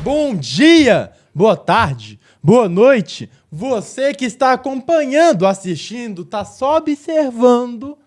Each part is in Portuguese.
Bom dia, boa tarde, boa noite. Você que está acompanhando, assistindo, está só observando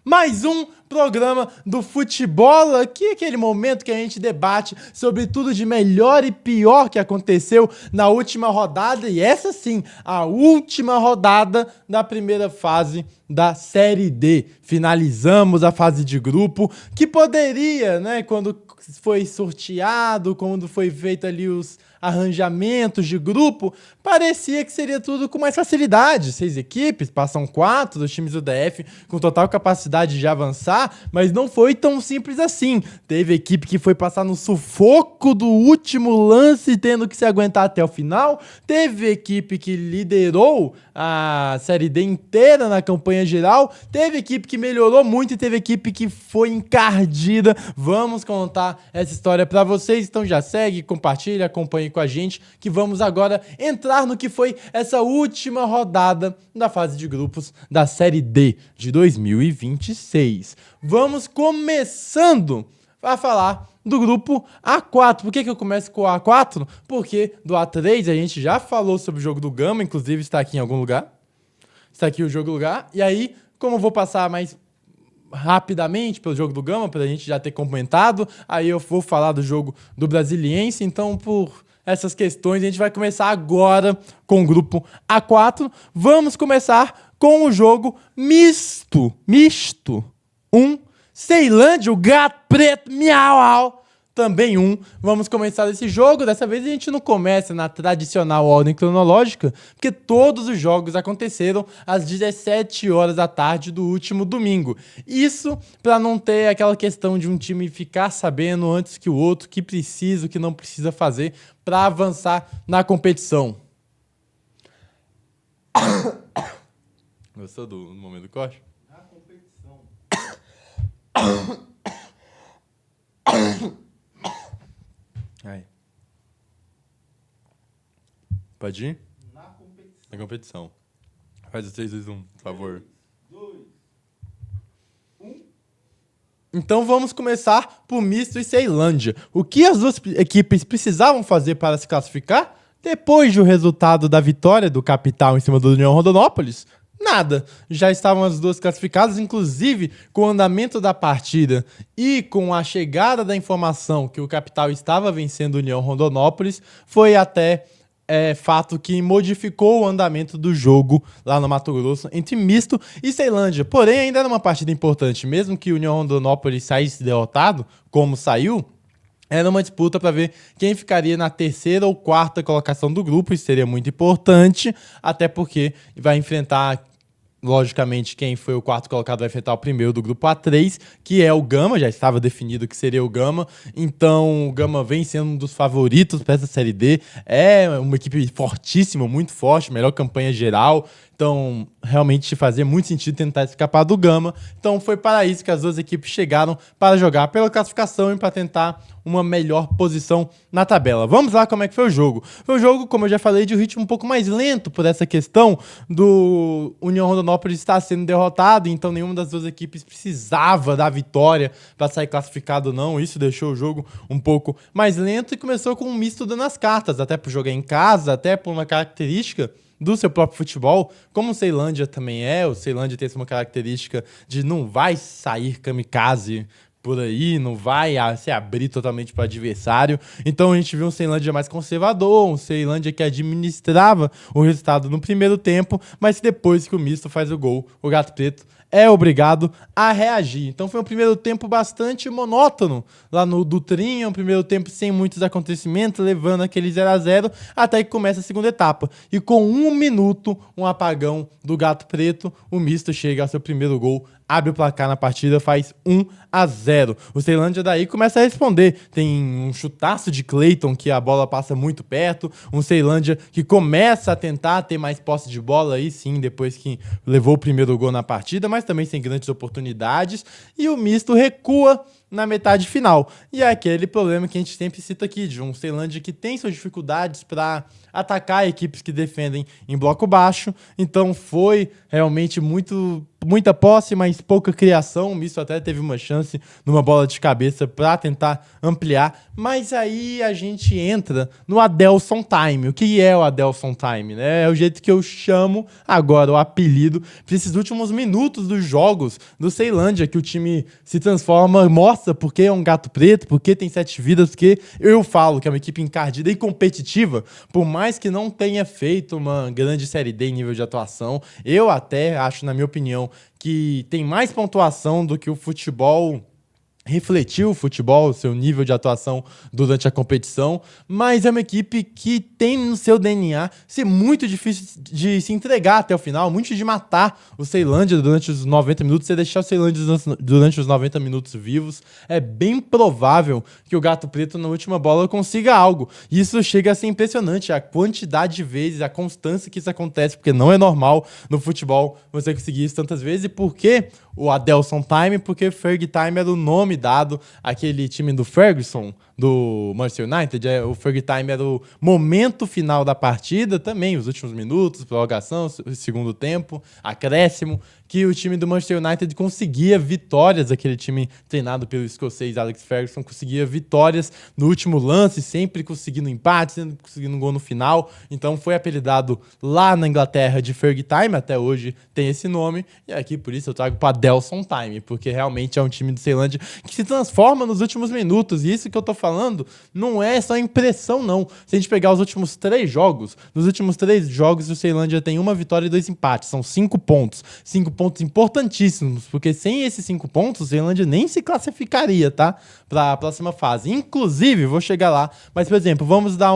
mais um programa do Futebol aqui, aquele momento que a gente debate sobre tudo de melhor e pior que aconteceu na última rodada, e essa sim, a última rodada da primeira fase da Série D. Finalizamos a fase de grupo, que poderia, né, quando foi sorteado, quando foi feito ali os arranjamentos de grupo, parecia que seria tudo com mais facilidade. 6 equipes, passam 4 dos times do DF com total capacidade de avançar, mas não foi tão simples assim. Teve equipe que foi passar no sufoco do último lance, tendo que se aguentar até o final. Teve equipe que liderou a Série D inteira na campanha geral. Teve equipe que melhorou muito e teve equipe que foi encardida. Vamos contar essa história pra vocês, então já segue, compartilha, acompanhe com a gente, que vamos agora entrar no que foi essa última rodada da fase de grupos da Série D de 2026. Vamos começando a falar do grupo A4. Por que eu começo com o A4? Porque do A3 a gente já falou sobre o jogo do Gama, inclusive está aqui em algum lugar. Está aqui o jogo do lugar. E aí, como eu vou passar mais rapidamente pelo jogo do Gama, para a gente já ter comentado, aí eu vou falar do jogo do Brasiliense. Então, por essas questões, a gente vai começar agora com o grupo A4. Vamos começar com o jogo misto. Ceilândia, o gato preto, miau, também Vamos começar esse jogo. Dessa vez a gente não começa na tradicional ordem cronológica, porque todos os jogos aconteceram às 17 horas da tarde do último domingo. Isso para não ter aquela questão de um time ficar sabendo antes que o outro o que precisa, o que não precisa fazer para avançar na competição. Gostou do momento do corte? Na competição. Aí. Pode ir? Na competição. Faz o 3, 2, 1, por favor. 3, 2, 1. Então vamos começar por Misto e Ceilândia. O que as duas equipes precisavam fazer para se classificar? Depois do resultado da vitória do Capital em cima do União Rondonópolis? Nada. Já estavam as duas classificadas, inclusive com o andamento da partida e com a chegada da informação que o Capital estava vencendo o União Rondonópolis, foi até fato que modificou o andamento do jogo lá no Mato Grosso entre Misto e Ceilândia. Porém, ainda era uma partida importante, mesmo que o União Rondonópolis saísse derrotado, como saiu. Era uma disputa para ver quem ficaria na terceira ou quarta colocação do grupo. Isso seria muito importante, até porque vai enfrentar, logicamente, quem foi o quarto colocado vai enfrentar o primeiro do grupo A3, que é o Gama. Já estava definido que seria o Gama. Então, o Gama vem sendo um dos favoritos para essa Série D. É uma equipe fortíssima, muito forte, melhor campanha geral. Então, realmente fazia muito sentido tentar escapar do Gama. Então, foi para isso que as duas equipes chegaram, para jogar pela classificação e para tentar uma melhor posição na tabela. Vamos lá como é que foi o jogo. Foi um jogo, como eu já falei, de um ritmo um pouco mais lento por essa questão do União Rondonópolis estar sendo derrotado, então nenhuma das duas equipes precisava da vitória para sair classificado, não. Isso deixou o jogo um pouco mais lento e começou com um misto dando as cartas, até por jogar em casa, até por uma característica do seu próprio futebol, como o Ceilândia também o Ceilândia tem uma característica de não vai sair kamikaze por aí, não vai se abrir totalmente para o adversário. Então a gente viu um Ceilândia mais conservador, um Ceilândia que administrava o resultado no primeiro tempo, mas depois que o misto faz o gol, o Gato Preto é obrigado a reagir. Então foi um primeiro tempo bastante monótono lá no Dutrinha, um primeiro tempo sem muitos acontecimentos, levando aquele 0-0, até que começa a segunda etapa. E com 1 minuto, um apagão do Gato Preto, o misto chega ao seu primeiro gol, abre o placar na partida, faz 1-0. O Ceilândia daí começa a responder. Tem um chutaço de Cleiton, que a bola passa muito perto. Um Ceilândia que começa a tentar ter mais posse de bola aí sim, depois que levou o primeiro gol na partida, mas também sem grandes oportunidades. E o misto recua na metade final. E é aquele problema que a gente sempre cita aqui, de um Ceilândia que tem suas dificuldades para atacar equipes que defendem em bloco baixo. Então foi realmente muita posse, mas pouca criação. O Misto até teve uma chance numa bola de cabeça para tentar ampliar. Mas aí a gente entra no Adelson Time. O que é o Adelson Time, né? É o jeito que eu chamo agora, o apelido, para esses últimos minutos dos jogos do Ceilândia, que o time se transforma, mostra porque é um gato preto, porque tem 7 vidas, porque eu falo que é uma equipe encardida e competitiva, por mais que não tenha feito uma grande Série D em nível de atuação. Eu até acho, na minha opinião, que tem mais pontuação do que o futebol refletiu o futebol, seu nível de atuação durante a competição, mas é uma equipe que tem no seu DNA ser muito difícil de se entregar até o final, muito de matar o Ceilândia durante os 90 minutos, você deixar o Ceilândia durante os 90 minutos vivos. É bem provável que o Gato Preto na última bola consiga algo. Isso chega a ser impressionante, a quantidade de vezes, a constância que isso acontece, porque não é normal no futebol você conseguir isso tantas vezes. E por que o Adelson Time? Porque Ferg Time era o nome dado àquele time do Ferguson, do Manchester United. O Ferg Time era o momento final da partida, também os últimos minutos, prorrogação, segundo tempo, acréscimo, que o time do Manchester United conseguia vitórias, aquele time treinado pelo escocês Alex Ferguson conseguia vitórias no último lance, sempre conseguindo empate, sempre conseguindo um gol no final. Então foi apelidado lá na Inglaterra de Ferg Time, até hoje tem esse nome, e aqui por isso eu trago para Adelson Time, porque realmente é um time do Ceilândia que se transforma nos últimos minutos, e isso que eu tô falando não é só impressão, não. Se a gente pegar os últimos 3 jogos, nos últimos 3 jogos o Ceilândia tem 1 vitória e 2 empates, são 5 pontos. 5 pontos importantíssimos, porque sem esses 5 pontos o Ceilândia nem se classificaria, tá? Para a próxima fase. Inclusive, vou chegar lá, mas, por exemplo, vamos dar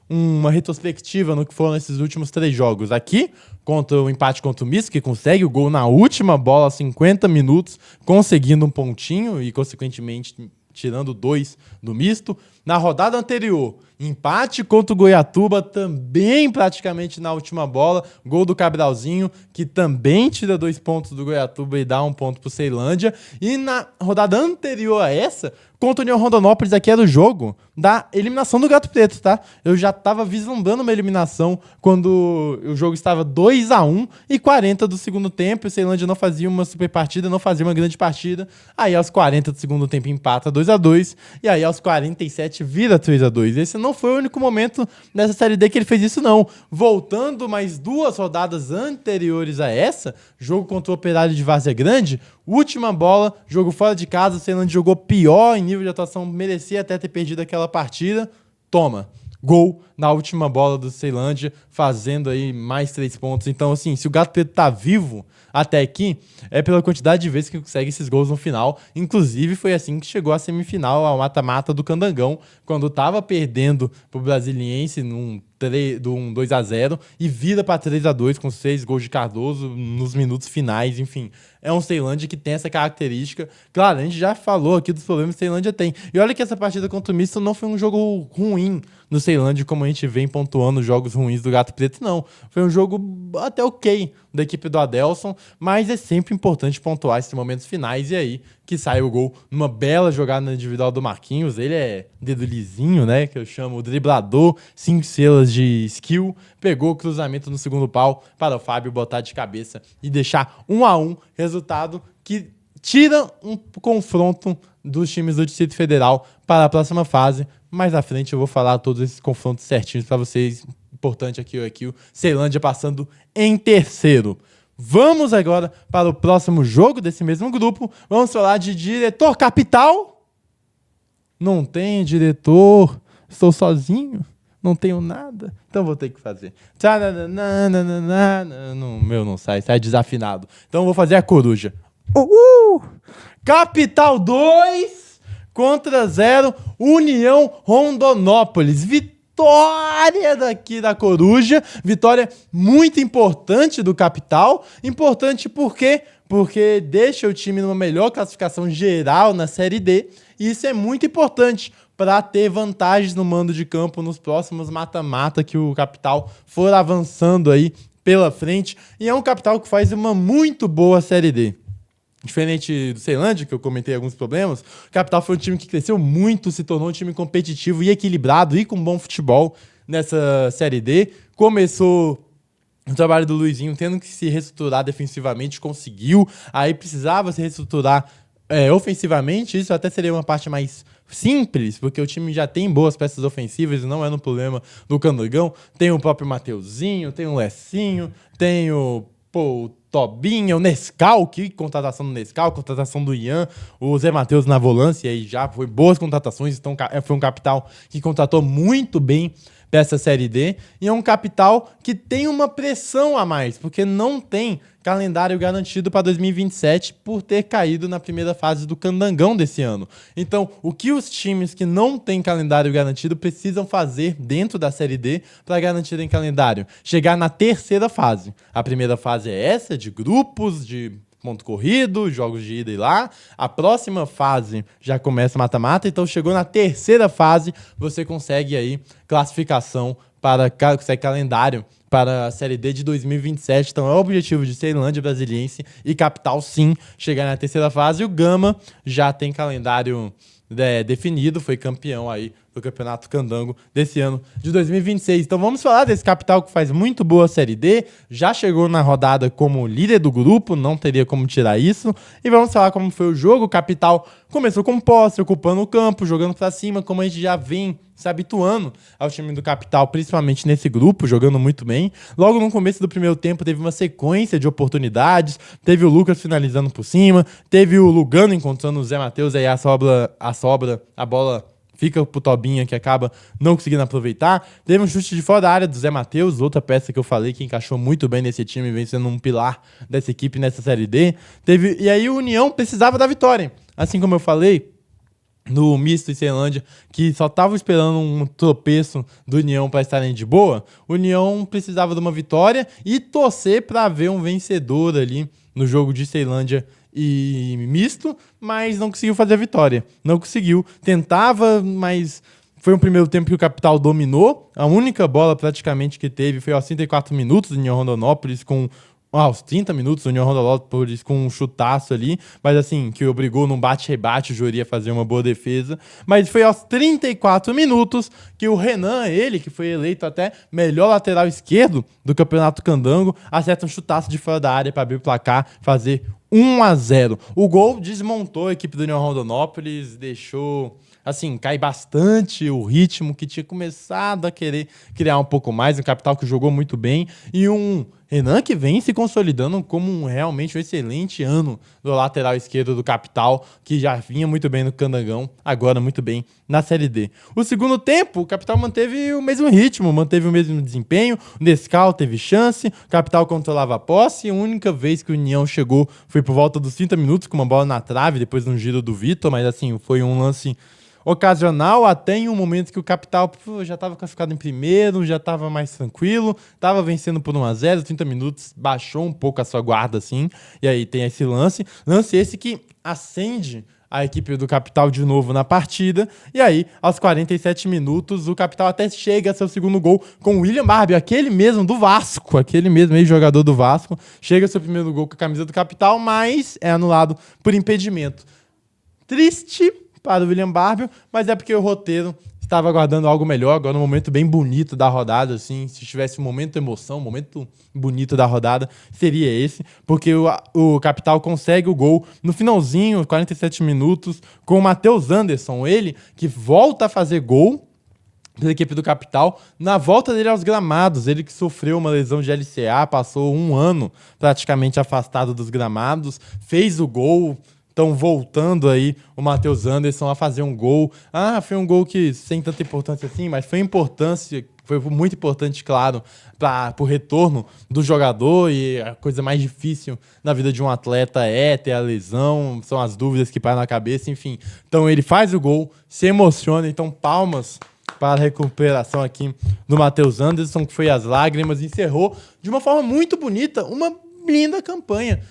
uma retrospectiva no que foram esses últimos 3 jogos. Aqui, contra o empate contra o Misto, que consegue o gol na última bola, 50 minutos, conseguindo um pontinho e, consequentemente, tirando 2 do Misto. Na rodada anterior, empate contra o Goiatuba, também praticamente na última bola. Gol do Cabralzinho, que também tira 2 pontos do Goiatuba e dá 1 ponto pro Ceilândia. E na rodada anterior a essa, contra o União Rondonópolis, aqui era o jogo da eliminação do Gato Preto, tá? Eu já tava vislumbrando uma eliminação quando o jogo estava 2-1 e 40 do segundo tempo. O Ceilândia não fazia uma super partida, não fazia uma grande partida. Aí aos 40 do segundo tempo empata 2-2 e aí aos 47 vira 3-2. Esse não foi o único momento nessa Série D que ele fez isso, não. Voltando mais 2 rodadas anteriores a essa, jogo contra o Operário de Várzea Grande, última bola, jogo fora de casa, o Ceilândia jogou pior em nível de atuação, merecia até ter perdido aquela partida. Toma, gol na última bola do Ceilândia, fazendo aí mais 3 pontos. Então, assim, se o Gato Preto tá vivo até aqui, é pela quantidade de vezes que consegue esses gols no final. Inclusive, foi assim que chegou à semifinal, ao mata-mata do Candangão, quando tava perdendo pro Brasiliense num 2-0 e vira para 3-2 com 6 gols de Cardoso nos minutos finais. Enfim, é um Ceilândia que tem essa característica. Claro, a gente já falou aqui dos problemas que o Ceilândia tem. E olha que essa partida contra o Misto não foi um jogo ruim no Ceilândia, como a gente vem pontuando jogos ruins do Gato Preto, não. Foi um jogo até ok da equipe do Adelson, mas é sempre importante pontuar esses momentos finais. E aí que sai o gol numa bela jogada individual do Marquinhos. Ele é dedo lisinho, né? Que eu chamo o driblador, 5 estrelas de skill. Pegou o cruzamento no segundo pau para o Fábio botar de cabeça e deixar 1-1. Resultado que tira um confronto dos times do Distrito Federal para a próxima fase. Mais à frente eu vou falar todos esses confrontos certinhos para vocês. Importante aqui o Ceilândia passando em terceiro. Vamos agora para o próximo jogo desse mesmo grupo. Vamos falar de diretor capital. Não tem diretor, estou sozinho, não tenho nada, então vou ter que fazer. O meu não sai desafinado. Então vou fazer a coruja. Capital 2 contra 0, União Rondonópolis. Vitória daqui da Coruja, vitória muito importante do Capital. Importante por quê? Porque deixa o time numa melhor classificação geral na Série D. E isso é muito importante para ter vantagens no mando de campo nos próximos mata-mata que o Capital for avançando aí pela frente. E é um Capital que faz uma muito boa Série D. Diferente do Ceilândia, que eu comentei alguns problemas, o Capital foi um time que cresceu muito, se tornou um time competitivo e equilibrado e com bom futebol nessa Série D. Começou o trabalho do Luizinho tendo que se reestruturar defensivamente, conseguiu. Aí precisava se reestruturar ofensivamente, isso até seria uma parte mais simples, porque o time já tem boas peças ofensivas e não é no problema do Candangão. Tem o próprio Mateuzinho, tem o Lecinho, tem o Tobinha, o Nescau, que contratação do Nescau, contratação do Ian, o Zé Matheus na volância, e aí já foi boas contratações, então foi um Capital que contratou muito bem dessa Série D, e é um Capital que tem uma pressão a mais, porque não tem calendário garantido para 2027 por ter caído na primeira fase do Candangão desse ano. Então, o que os times que não têm calendário garantido precisam fazer dentro da Série D para garantirem calendário? Chegar na terceira fase. A primeira fase é essa, de grupos, de ponto corrido, jogos de ida e lá. A próxima fase já começa mata-mata, então chegou na terceira fase, você consegue aí classificação consegue calendário para a Série D de 2027. Então é o objetivo de Ceilândia, Brasiliense e Capital, sim, chegar na terceira fase. E o Gama já tem calendário definido, foi campeão aí do Campeonato Candango desse ano de 2026. Então vamos falar desse Capital que faz muito boa Série D, já chegou na rodada como líder do grupo, não teria como tirar isso, e vamos falar como foi o jogo. O Capital começou com posse, ocupando o campo, jogando pra cima, como a gente já vem se habituando ao time do Capital, principalmente nesse grupo, jogando muito bem. Logo no começo do primeiro tempo teve uma sequência de oportunidades, teve o Lucas finalizando por cima, teve o Lugano encontrando o Zé Matheus, aí a bola fica pro Tobinha, que acaba não conseguindo aproveitar. Teve um chute de fora da área do Zé Matheus, outra peça que eu falei que encaixou muito bem nesse time, vem sendo um pilar dessa equipe nessa Série D. E aí o União precisava da vitória. Assim como eu falei, no misto em Ceilândia, que só tava esperando um tropeço do União para estarem de boa, o União precisava de uma vitória e torcer para ver um vencedor ali no jogo de Ceilândia e misto, mas não conseguiu fazer a vitória. Não conseguiu. Tentava, mas foi um primeiro tempo que o Capital dominou. A única bola praticamente que teve foi aos 34 minutos do União Rondonópolis, aos 30 minutos do União Rondonópolis com um chutaço ali, mas assim, que obrigou num bate-rebate o Jori a fazer uma boa defesa. Mas foi aos 34 minutos que o Renan, ele que foi eleito até melhor lateral esquerdo do Campeonato Candango, acerta um chutaço de fora da área para abrir o placar, fazer 1-0. O gol desmontou a equipe do União Rondonópolis, deixou assim, cai bastante o ritmo que tinha começado a querer criar um pouco mais, um Capital que jogou muito bem, e um Renan que vem se consolidando como realmente um excelente ano do lateral esquerdo do Capital, que já vinha muito bem no Candangão, agora muito bem na Série D. O segundo tempo, o Capital manteve o mesmo ritmo, manteve o mesmo desempenho, o Nescau teve chance, o Capital controlava a posse, a única vez que o União chegou foi por volta dos 30 minutos, com uma bola na trave, depois de um giro do Vitor, mas assim, foi um lance ocasional, até em um momento que o Capital já estava classificado em primeiro, já estava mais tranquilo, estava vencendo por 1-0, 30 minutos, baixou um pouco a sua guarda, assim, e aí tem esse lance esse que acende a equipe do Capital de novo na partida, e aí, aos 47 minutos, o Capital até chega a seu segundo gol com o William Barbie, aquele mesmo do Vasco, aquele mesmo ex-jogador do Vasco, chega a seu primeiro gol com a camisa do Capital, mas é anulado por impedimento. Triste para o William Barbie, mas é porque o roteiro estava aguardando algo melhor, agora um momento bem bonito da rodada, assim, se tivesse um momento de emoção, um momento bonito da rodada, seria esse, porque o Capital consegue o gol no finalzinho, 47 minutos, com o Matheus Anderson, ele que volta a fazer gol pela equipe do Capital, na volta dele aos gramados, ele que sofreu uma lesão de LCA, passou um ano praticamente afastado dos gramados, fez o gol. Estão voltando aí o Matheus Anderson a fazer um gol. Foi um gol que sem tanta importância assim, mas foi muito importante, claro, para o retorno do jogador, e a coisa mais difícil na vida de um atleta é ter a lesão, são as dúvidas que param na cabeça, enfim. Então ele faz o gol, se emociona, então palmas para a recuperação aqui do Matheus Anderson, que foi às lágrimas, encerrou de uma forma muito bonita, uma linda campanha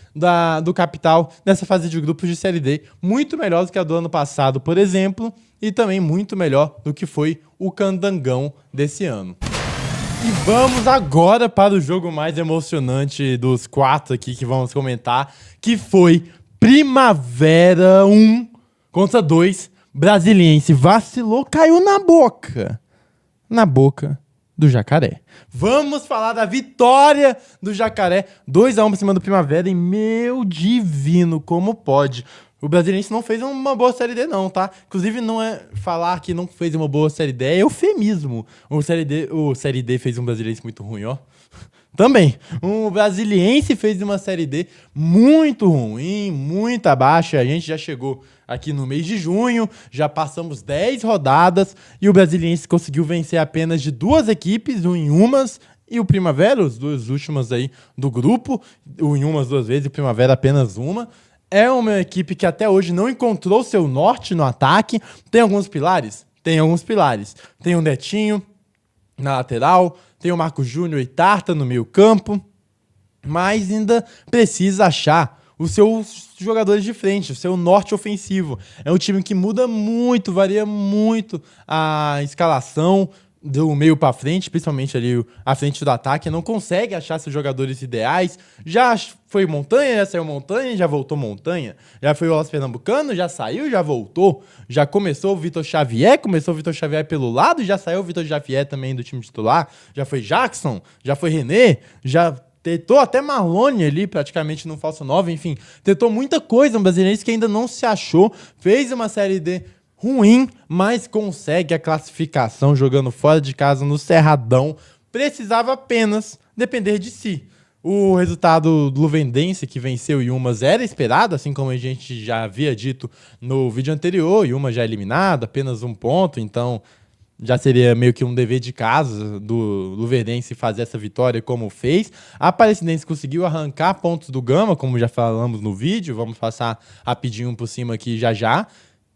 do Capital nessa fase de grupos de Série D, muito melhor do que a do ano passado, por exemplo, e também muito melhor do que foi o Candangão desse ano. E vamos agora para o jogo mais emocionante dos 4 aqui que vamos comentar, que foi Primavera 1-2. Brasiliense vacilou, caiu na boca. Na boca do Jacaré. Vamos falar da vitória do Jacaré. 2-1 pra cima do Primavera. E meu divino, como pode? O Brasiliense não fez uma boa Série D não, tá? Inclusive, não é falar que não fez uma boa Série D, é eufemismo. O Série D fez um Brasiliense muito ruim, ó. Também, um Brasiliense fez uma Série D muito ruim, muito abaixo. A gente já chegou aqui no mês de junho, já passamos 10 rodadas e o Brasiliense conseguiu vencer apenas de 2 equipes, o Inhumas e o Primavera, os dois últimos aí do grupo, o Inhumas 2 vezes e o Primavera apenas uma. É uma equipe que até hoje não encontrou seu norte no ataque. Tem alguns pilares? Tem alguns pilares. Tem o Netinho na lateral, tem o Marco Júnior e Tarta no meio campo, mas ainda precisa achar os seus jogadores de frente, o seu norte ofensivo. É um time que muda muito, varia muito a escalação do meio para frente, principalmente ali à frente do ataque, não consegue achar seus jogadores ideais. Já foi montanha, já saiu montanha, já voltou montanha. Já foi o Olas Pernambucano, já saiu, já voltou. Já começou o Vitor Xavier pelo lado, já saiu o Vitor Xavier também do time titular. Já foi Jackson, já foi René, já tentou até Marlone ali, praticamente no falso 9, enfim. Tentou muita coisa, um brasileiro que ainda não se achou, fez uma Série D ruim, mas consegue a classificação jogando fora de casa no Cerradão. Precisava apenas depender de si. O resultado do Luverdense, que venceu o Inhumas, era esperado, assim como a gente já havia dito no vídeo anterior. Inhumas já eliminado, apenas 1 ponto, então já seria meio que um dever de casa do Luverdense fazer essa vitória como fez. A Aparecidense conseguiu arrancar pontos do Gama, como já falamos no vídeo. Vamos passar rapidinho por cima aqui já.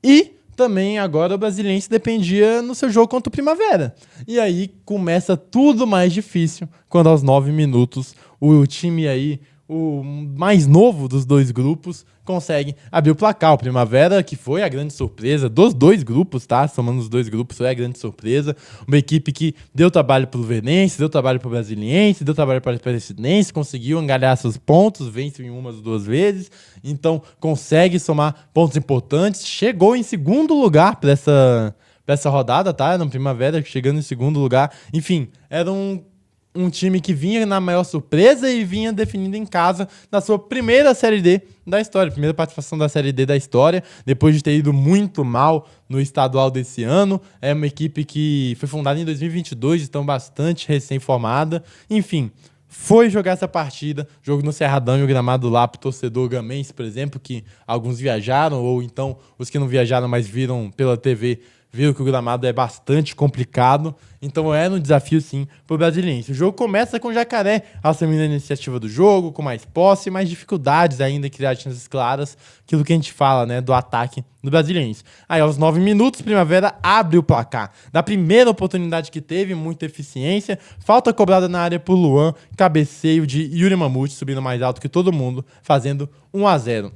E também agora o Brasiliense dependia no seu jogo contra o Primavera. E aí começa tudo mais difícil quando aos 9 minutos o time aí, o mais novo dos 2 grupos, consegue abrir o placar. O Primavera, que foi a grande surpresa dos 2 grupos, tá? Somando os 2 grupos, foi a grande surpresa. Uma equipe que deu trabalho pro Luverdense, deu trabalho pro Brasiliense, deu trabalho para o Aparecidense, conseguiu angariar seus pontos, vence em umas 2 vezes, então consegue somar pontos importantes. Chegou em segundo lugar para essa rodada, tá? Era um Primavera chegando em segundo lugar. Enfim, era um time que vinha na maior surpresa e vinha definindo em casa na sua primeira Série D da história, primeira participação da Série D da história, depois de ter ido muito mal no estadual desse ano. É uma equipe que foi fundada em 2022, então bastante recém-formada. Enfim, foi jogar essa partida, jogo no Cerradão e o gramado lá pro torcedor gamense, por exemplo, que alguns viajaram, ou então os que não viajaram, mas viram pela TV, viram que o gramado é bastante complicado. Então era um desafio, sim, pro Brasiliense. O jogo começa com o Jacaré assumindo a iniciativa do jogo, com mais posse e mais dificuldades ainda em criar chances claras, aquilo que a gente fala, né, do ataque do Brasiliense. Aí, aos 9 minutos, Primavera abre o placar. Da primeira oportunidade que teve, muita eficiência, falta cobrada na área por Luan, cabeceio de Yuri Mamute, subindo mais alto que todo mundo, fazendo 1-0.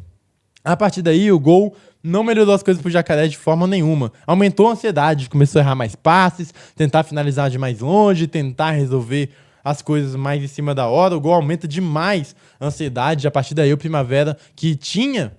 A partir daí, o gol não melhorou as coisas pro Jacaré de forma nenhuma. Aumentou a ansiedade, começou a errar mais passes, tentar finalizar de mais longe, tentar resolver as coisas mais em cima da hora. O gol aumenta demais a ansiedade. A partir daí, o Primavera, que tinha,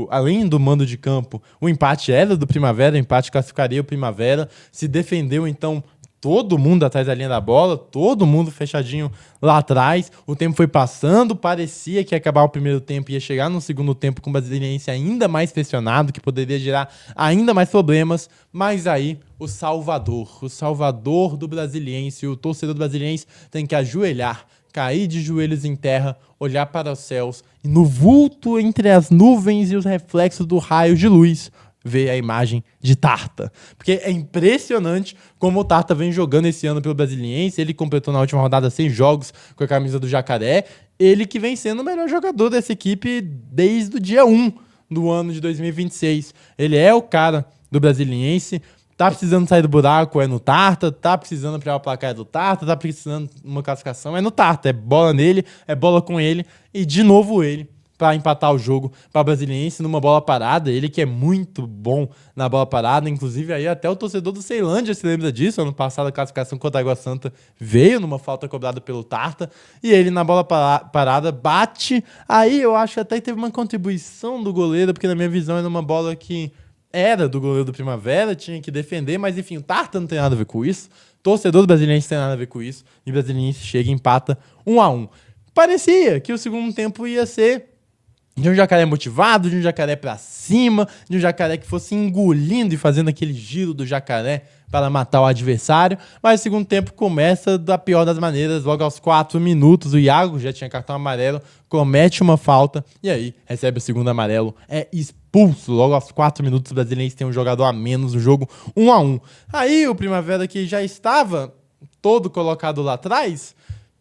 além do mando de campo, o empate era do Primavera, o empate classificaria o Primavera, se defendeu, então, todo mundo atrás da linha da bola, todo mundo fechadinho lá atrás. O tempo foi passando, parecia que ia acabar o primeiro tempo e ia chegar no segundo tempo com o Brasiliense ainda mais pressionado, que poderia gerar ainda mais problemas. Mas aí, o salvador do Brasiliense, o torcedor do Brasiliense tem que ajoelhar, cair de joelhos em terra, olhar para os céus e no vulto entre as nuvens e os reflexos do raio de luz, ver a imagem de Tarta. Porque é impressionante como o Tarta vem jogando esse ano pelo Brasiliense. Ele completou na última rodada 100 jogos com a camisa do Jacaré. Ele que vem sendo o melhor jogador dessa equipe desde o dia 1 do ano de 2026. Ele é o cara do Brasiliense. Tá precisando sair do buraco, é no Tarta. Tá precisando ampliar o placar, é do Tarta. Tá precisando uma classificação, é no Tarta. É bola nele, é bola com ele. E de novo ele para empatar o jogo para Brasiliense numa bola parada. Ele que é muito bom na bola parada, inclusive aí até o torcedor do Ceilândia se lembra disso. Ano passado a classificação contra a Água Santa veio numa falta cobrada pelo Tarta, e ele na bola parada bate. Aí eu acho que até teve uma contribuição do goleiro, porque na minha visão era uma bola que era do goleiro do Primavera, tinha que defender, mas enfim, o Tarta não tem nada a ver com isso, torcedor do Brasiliense tem nada a ver com isso, e o Brasiliense chega e empata 1-1. Parecia que o segundo tempo ia ser de um Jacaré motivado, de um Jacaré pra cima, de um Jacaré que fosse engolindo e fazendo aquele giro do Jacaré para matar o adversário, mas o segundo tempo começa da pior das maneiras. Logo aos 4 minutos, o Iago já tinha cartão amarelo, comete uma falta e aí recebe o segundo amarelo, é expulso. Logo aos 4 minutos, o Brasiliense tem um jogador a menos no jogo, 1-1. Aí o Primavera, que já estava todo colocado lá atrás,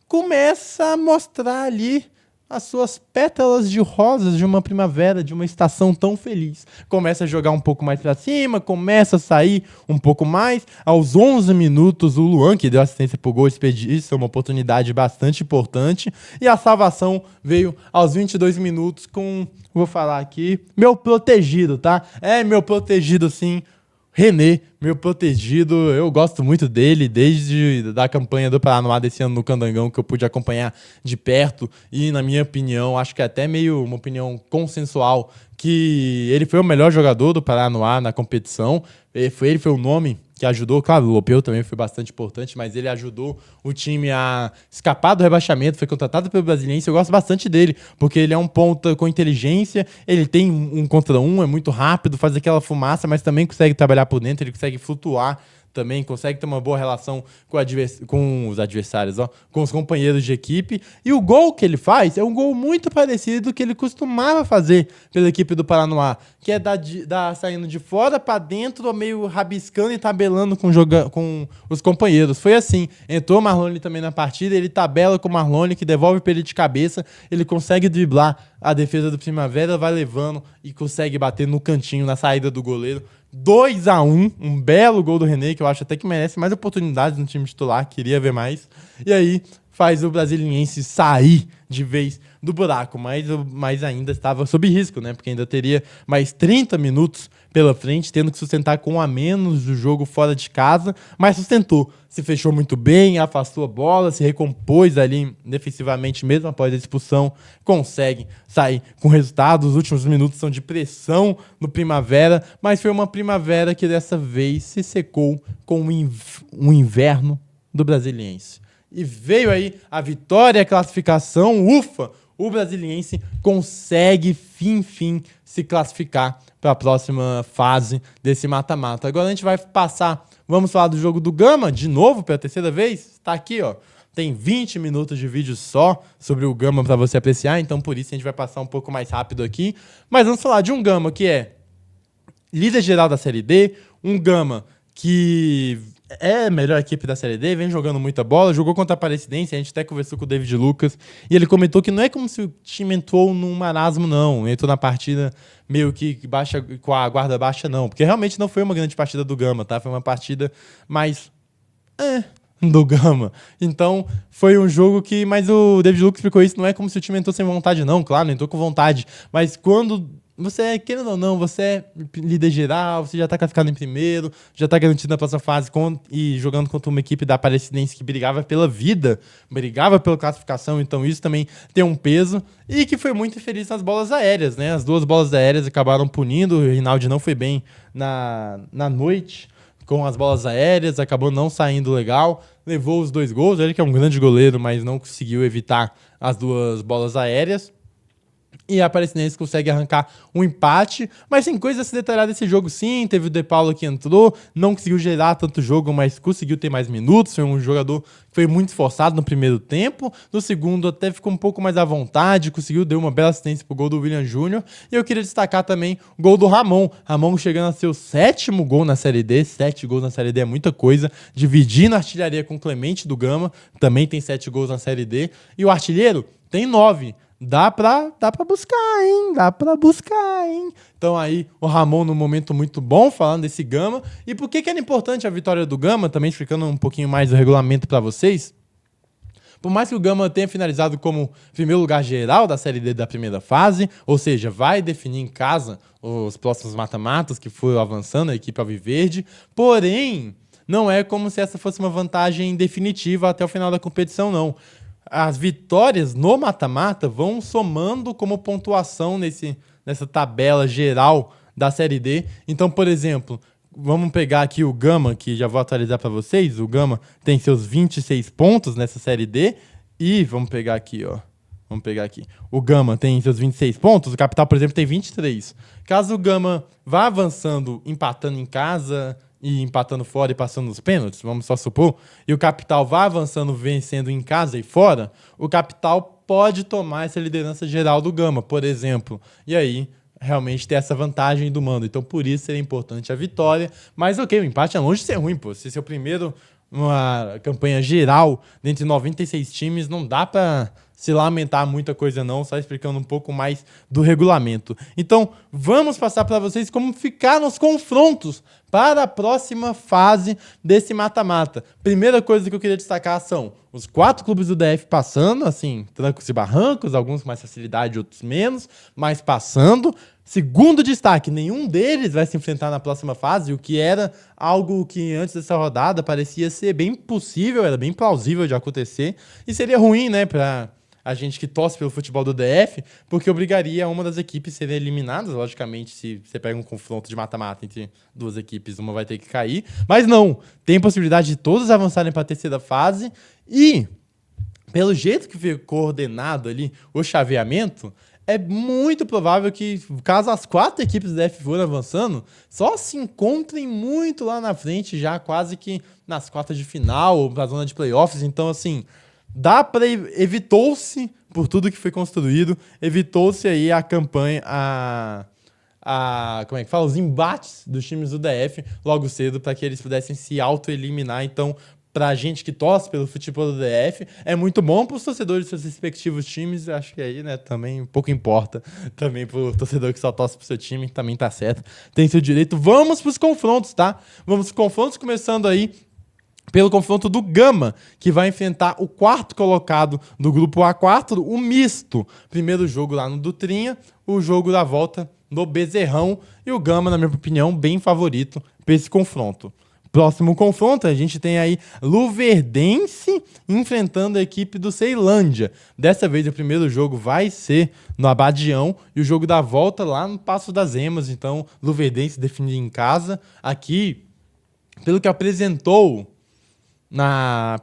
começa a mostrar ali as suas pétalas de rosas de uma primavera, de uma estação tão feliz. Começa a jogar um pouco mais pra cima, começa a sair um pouco mais. Aos 11 minutos, o Luan, que deu assistência pro gol, desperdiça uma oportunidade bastante importante. E a salvação veio aos 22 minutos com, vou falar aqui, meu protegido, tá? É, meu protegido, sim. René, meu protegido, eu gosto muito dele, desde da campanha do Paranoá desse ano no Candangão, que eu pude acompanhar de perto, e na minha opinião, acho que é até meio uma opinião consensual, que ele foi o melhor jogador do Paranoá na competição. Ele foi o nome que ajudou, claro, o Lopeu também foi bastante importante, mas ele ajudou o time a escapar do rebaixamento, foi contratado pelo Brasiliense. Eu gosto bastante dele, porque ele é um ponta com inteligência, ele tem um contra um, é muito rápido, faz aquela fumaça, mas também consegue trabalhar por dentro, ele consegue flutuar também, consegue ter uma boa relação com os adversários, ó, com os companheiros de equipe. E o gol que ele faz é um gol muito parecido do que ele costumava fazer pela equipe do Paranoá, que é saindo de fora para dentro, meio rabiscando e tabelando com os companheiros. Foi assim, entrou o Marlone também na partida, ele tabela com o Marlone, que devolve para ele de cabeça, ele consegue driblar a defesa do Primavera, vai levando e consegue bater no cantinho, na saída do goleiro. 2-1, um belo gol do René, que eu acho até que merece mais oportunidades no time titular, queria ver mais. E aí faz o Brasiliense sair de vez do buraco, mas ainda estava sob risco, né? Porque ainda teria mais 30 minutos pela frente, tendo que sustentar com um a menos do jogo fora de casa, mas sustentou. Se fechou muito bem, afastou a bola, se recompôs ali defensivamente mesmo após a expulsão, consegue sair com resultado. Os últimos minutos são de pressão no Primavera, mas foi uma Primavera que dessa vez se secou com o inverno do Brasiliense. E veio aí a vitória, a classificação, ufa! O Brasiliense consegue, fim, se classificar para a próxima fase desse mata-mata. Agora a gente vai passar, vamos falar do jogo do Gama, de novo, pela terceira vez. Está aqui, ó. Tem 20 minutos de vídeo só sobre o Gama para você apreciar, então por isso a gente vai passar um pouco mais rápido aqui. Mas vamos falar de um Gama que é líder geral da Série D, um Gama que é a melhor equipe da Série D, vem jogando muita bola, jogou contra a Aparecidense, a gente até conversou com o David Lucas, e ele comentou que não é como se o time entrou num marasmo, não, entrou na partida meio que baixa, com a guarda baixa, não, porque realmente não foi uma grande partida do Gama, tá? Foi uma partida mais do Gama. Então, foi um jogo que, mas o David Lucas explicou isso, não é como se o time entrou sem vontade, não, claro, não entrou com vontade, mas quando você, querendo ou não, você é líder geral, você já tá classificado em primeiro, já tá garantido na próxima fase e jogando contra uma equipe da Aparecidense que brigava pela vida, brigava pela classificação, então isso também tem um peso, e que foi muito infeliz nas bolas aéreas, né? As duas bolas aéreas acabaram punindo, o Rinaldi não foi bem na noite com as bolas aéreas, acabou não saindo legal, levou os 2 gols, ele que é um grande goleiro, mas não conseguiu evitar as duas bolas aéreas. E a Aparecidense consegue arrancar um empate, mas tem coisa a se detalhar desse jogo sim. Teve o De Paulo que entrou, não conseguiu gerar tanto jogo, mas conseguiu ter mais minutos. Foi um jogador que foi muito esforçado no primeiro tempo. No segundo até ficou um pouco mais à vontade, conseguiu, deu uma bela assistência pro gol do William Júnior. E eu queria destacar também o gol do Ramon. Ramon chegando a seu 7º gol na Série D. 7 gols na Série D é muita coisa. Dividindo a artilharia com o Clemente do Gama, também tem 7 gols na Série D. E o artilheiro tem 9. Dá pra buscar, hein? Dá pra buscar, hein? Então aí, o Ramon num momento muito bom, falando desse Gama. E por que era importante a vitória do Gama? Também explicando um pouquinho mais do regulamento pra vocês. Por mais que o Gama tenha finalizado como primeiro lugar geral da Série D da primeira fase, ou seja, vai definir em casa os próximos mata-matas que for avançando a equipe alviverde, porém, não é como se essa fosse uma vantagem definitiva até o final da competição, não. As vitórias no mata-mata vão somando como pontuação nessa tabela geral da Série D. Então, por exemplo, vamos pegar aqui o Gama, que já vou atualizar para vocês. O Gama tem seus 26 pontos nessa Série D. E vamos pegar aqui, ó. Vamos pegar aqui. O Gama tem seus 26 pontos, o Capital, por exemplo, tem 23. Caso o Gama vá avançando, empatando em casa e empatando fora e passando nos pênaltis, vamos só supor, e o Capital vá avançando, vencendo em casa e fora, o Capital pode tomar essa liderança geral do Gama, por exemplo. E aí, realmente ter essa vantagem do mando. Então, por isso seria importante a vitória. Mas, ok, o empate é longe de ser ruim, pô. Se seu primeiro, uma campanha geral, dentre 96 times, não dá pra se lamentar muita coisa não, só explicando um pouco mais do regulamento. Então, vamos passar para vocês como ficaram os confrontos para a próxima fase desse mata-mata. Primeira coisa que eu queria destacar são os 4 clubes do DF passando, assim, trancos e barrancos, alguns com mais facilidade, outros menos, mas passando. Segundo destaque, nenhum deles vai se enfrentar na próxima fase, o que era algo que antes dessa rodada parecia ser bem possível, era bem plausível de acontecer, e seria ruim, né, para a gente que torce pelo futebol do DF, porque obrigaria uma das equipes a serem eliminadas. Logicamente, se você pega um confronto de mata-mata entre duas equipes, uma vai ter que cair. Mas não, tem possibilidade de todos avançarem para a terceira fase. E, pelo jeito que ficou ordenado ali o chaveamento, é muito provável que, caso as 4 equipes do DF forem avançando, só se encontrem muito lá na frente, já quase que nas quartas de final ou na zona de playoffs. Então, assim, evitou-se, por tudo que foi construído, evitou-se aí a campanha, como é que fala? Os embates dos times do DF logo cedo para que eles pudessem se auto-eliminar. Então, pra gente que torce pelo futebol do DF, é muito bom pros torcedores dos seus respectivos times. Acho que aí, né, também pouco importa. Também pro torcedor que só torce pro seu time, também tá certo. Tem seu direito. Vamos pros confrontos, tá? Vamos pros confrontos, começando aí pelo confronto do Gama, que vai enfrentar o 4º colocado do grupo A4, o misto. Primeiro jogo lá no Dutrinha, o jogo da volta no Bezerrão. E o Gama, na minha opinião, bem favorito para esse confronto. Próximo confronto, a gente tem aí Luverdense enfrentando a equipe do Ceilândia. Dessa vez o primeiro jogo vai ser no Abadião e o jogo da volta lá no Passo das Emas. Então, Luverdense definido em casa. Aqui, pelo que apresentou na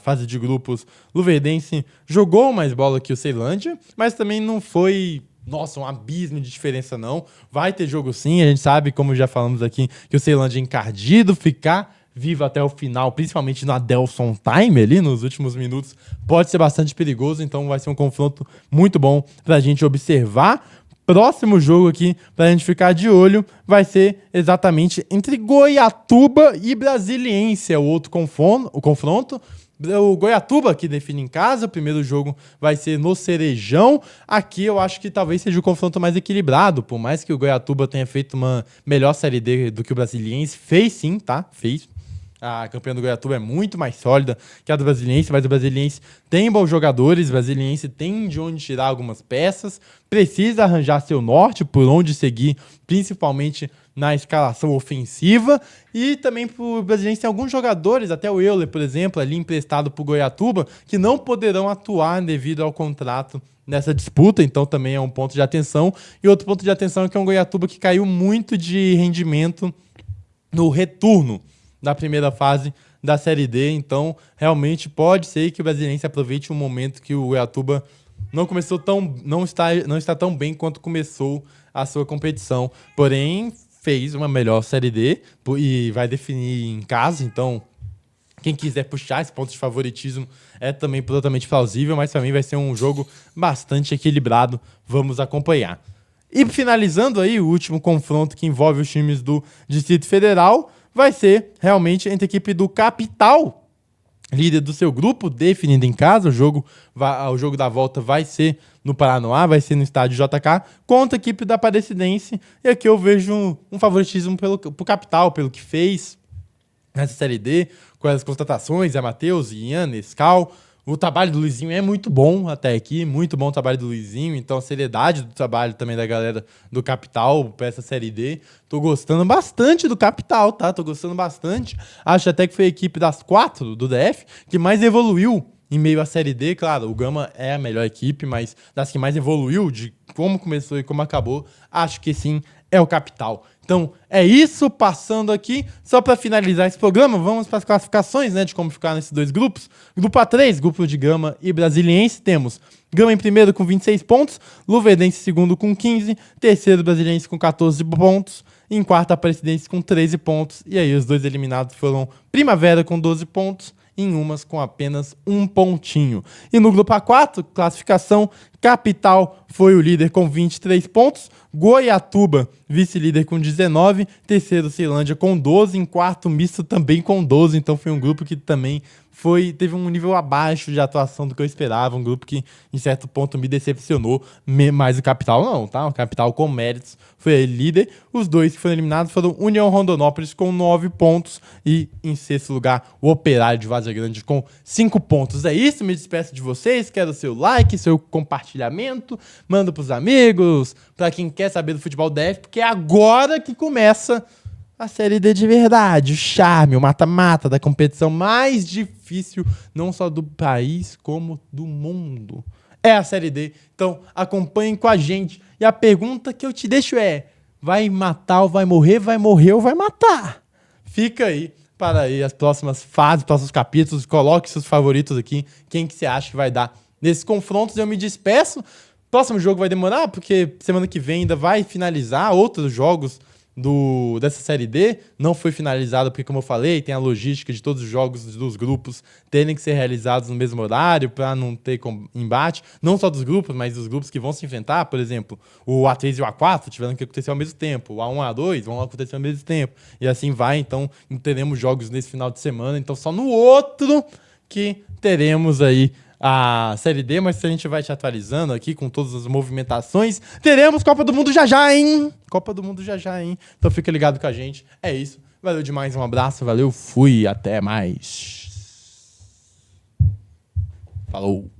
fase de grupos, Luverdense jogou mais bola que o Ceilândia, mas também não foi, nossa, um abismo de diferença não. Vai ter jogo sim, a gente sabe, como já falamos aqui, que o Ceilândia é encardido, ficar vivo até o final, principalmente no Adelson Time ali, nos últimos minutos, pode ser bastante perigoso, então vai ser um confronto muito bom pra gente observar. Próximo jogo aqui, pra gente ficar de olho, vai ser exatamente entre Goiatuba e Brasiliense, é o outro confronto. O Goiatuba que define em casa, o primeiro jogo vai ser no Cerejão. Aqui eu acho que talvez seja o confronto mais equilibrado, por mais que o Goiatuba tenha feito uma melhor Série D do que o Brasiliense. Fez sim, tá? Fez. A campanha do Goiatuba é muito mais sólida que a do Brasiliense, mas o Brasiliense tem bons jogadores, o Brasiliense tem de onde tirar algumas peças, precisa arranjar seu norte, por onde seguir, principalmente na escalação ofensiva, e também o Brasiliense tem alguns jogadores, até o Euler, por exemplo, ali emprestado para o Goiatuba, que não poderão atuar devido ao contrato nessa disputa, então também é um ponto de atenção. E outro ponto de atenção é que é um Goiatuba que caiu muito de rendimento no retorno da primeira fase da Série D, então realmente pode ser que o Brasiliense aproveite um momento que o Goiatuba não está tão bem quanto começou a sua competição, porém fez uma melhor Série D e vai definir em casa, então quem quiser puxar esse ponto de favoritismo é também totalmente plausível, mas para mim vai ser um jogo bastante equilibrado, vamos acompanhar. E finalizando aí o último confronto que envolve os times do Distrito Federal, vai ser realmente entre a equipe do Capital, líder do seu grupo, definido em casa. O jogo da volta vai ser no Paranoá, vai ser no estádio JK, contra a equipe da Aparecidense. E aqui eu vejo um favoritismo pro Capital, pelo que fez nessa Série D, com as contratações, Zé Matheus, Ian, Nescau. O trabalho do Luizinho é muito bom até aqui, muito bom o trabalho do Luizinho, então a seriedade do trabalho também da galera do Capital para essa Série D. Tô gostando bastante do Capital, tá? Tô gostando bastante. Acho até que foi a equipe das 4 do DF que mais evoluiu em meio à Série D. Claro, o Gama é a melhor equipe, mas das que mais evoluiu, de como começou e como acabou, acho que sim, é o Capital. Então, é isso, passando aqui. Só para finalizar esse programa, vamos para as classificações, né, de como ficar nesses dois grupos. Grupo A3, grupo de Gama e Brasiliense, temos Gama em primeiro com 26 pontos, Luverdense em segundo com 15, terceiro Brasiliense com 14 pontos, em quarto Aparecidense com 13 pontos, e aí os dois eliminados foram Primavera com 12 pontos, em umas com apenas um pontinho. E no grupo A4, classificação, Capital foi o líder com 23 pontos, Goiatuba, vice-líder com 19, terceiro Ceilândia com 12, em quarto Misto também com 12, então foi um grupo que também teve um nível abaixo de atuação do que eu esperava, um grupo que em certo ponto me decepcionou, mas o Capital não, tá? O Capital com méritos foi líder. Os dois que foram eliminados foram União Rondonópolis com 9 pontos e em sexto lugar o Operário de Várzea Grande com 5 pontos. É isso, me despeço de vocês, quero seu like, seu compartilhamento, manda pros amigos, pra quem quer saber do futebol DF, porque é agora que começa a Série D de verdade, o charme, o mata-mata da competição mais difícil, não só do país, como do mundo. É a Série D, então acompanhem com a gente. E a pergunta que eu te deixo é, vai matar ou vai morrer ou vai matar? Fica aí para aí as próximas fases, próximos capítulos, coloque seus favoritos aqui, quem que você acha que vai dar nesses confrontos. Eu me despeço, próximo jogo vai demorar, porque semana que vem ainda vai finalizar outros jogos dessa Série D, não foi finalizado porque, como eu falei, tem a logística de todos os jogos dos grupos terem que ser realizados no mesmo horário para não ter embate, não só dos grupos, mas dos grupos que vão se enfrentar. Por exemplo, o A3 e o A4 tiveram que acontecer ao mesmo tempo, o A1 e o A2 vão acontecer ao mesmo tempo, e assim vai. Então não teremos jogos nesse final de semana, então só no outro que teremos aí a Série D, mas a gente vai te atualizando aqui com todas as movimentações. Teremos Copa do Mundo já já, hein? Copa do Mundo já já, hein? Então fica ligado com a gente. É isso. Valeu demais, um abraço, valeu, fui, até mais. Falou.